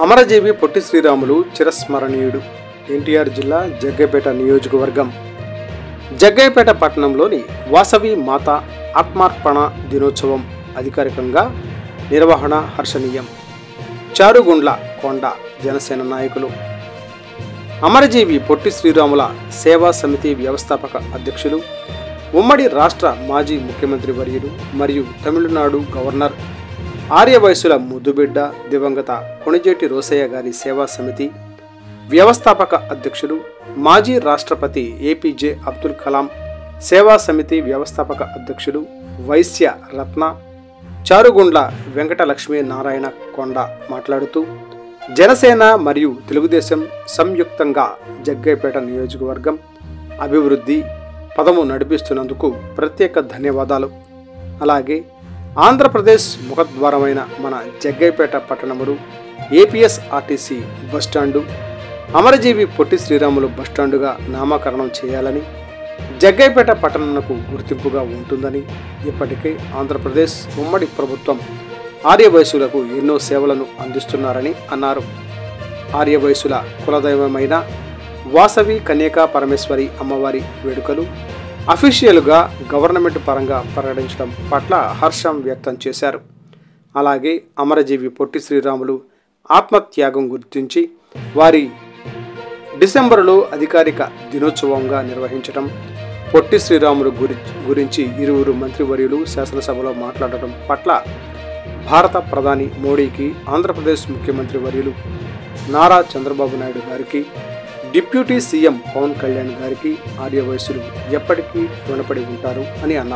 అమరజీవి పొట్టి శ్రీరాములు చిరస్మరణీయుడు. ఎన్టీఆర్ జిల్లా జగ్గయ్యపేట నియోజకవర్గం. జగ్గయ్యపేట పట్టణంలోని వాసవి మాత ఆత్మార్పణ దినోత్సవం అధికారికంగా నిర్వహణ హర్షణీయం. చారుగుండ్ల కొండ జనసేన నాయకులు. అమరజీవి పొట్టి శ్రీరాముల సేవా సమితి వ్యవస్థాపక అధ్యక్షులు, ఉమ్మడి రాష్ట్ర మాజీ ముఖ్యమంత్రి వర్యులు మరియు తమిళనాడు గవర్నర్ ఆర్యవయసుల ముద్దుబిడ్డ దివంగత కొణిజేటి రోసయ్య గారి సేవా సమితి వ్యవస్థాపక అధ్యక్షులు, మాజీ రాష్ట్రపతి ఏపీజే అబ్దుల్ కలాం సేవా సమితి వ్యవస్థాపక అధ్యక్షులు వైశ్య రత్న చారుగుండ్ల వెంకటలక్ష్మీ నారాయణ కొండ మాట్లాడుతూ, జనసేన మరియు తెలుగుదేశం సంయుక్తంగా జగ్గయ్యపేట నియోజకవర్గం అభివృద్ధి పదము నడిపిస్తున్నందుకు ప్రత్యేక ధన్యవాదాలు. అలాగే ఆంధ్రప్రదేశ్ ముఖద్వారమైన మన జగ్గయ్యపేట పట్టణములు ఏపీఎస్ఆర్టీసీ బస్టాండు అమరజీవి పొట్టి శ్రీరాములు బస్టాండుగా నామకరణం చేయాలని, జగ్గయ్యపేట పట్టణంకు గుర్తింపుగా ఉంటుందని, ఇప్పటికే ఆంధ్రప్రదేశ్ ఉమ్మడి ప్రభుత్వం ఆర్యవయసులకు ఎన్నో సేవలను అందిస్తున్నారని అన్నారు. ఆర్యవయసుల కులదైవమైన వాసవి కన్యకా పరమేశ్వరి అమ్మవారి వేడుకలు అఫీషియల్గా గవర్నమెంట్ పరంగా ప్రకటించడం పట్ల హర్షం వ్యక్తం చేశారు. అలాగే అమరజీవి పొట్టి శ్రీరాములు ఆత్మత్యాగం గుర్తించి వారి డిసెంబరులో అధికారిక దినోత్సవంగా నిర్వహించడం, పొట్టి శ్రీరాములు గురించి ఇరువురు మంత్రివర్యులు శాసనసభలో మాట్లాడటం పట్ల భారత ప్రధాని మోడీకి, ఆంధ్రప్రదేశ్ ముఖ్యమంత్రి వర్యులు నారా చంద్రబాబు నాయుడు గారికి, డిప్యూటీ సీఎం పవన్ కళ్యాణ్ గారికి ఆర్యవయసులు ఎప్పటికీ రుణపడి ఉంటారు అని అన్నారు.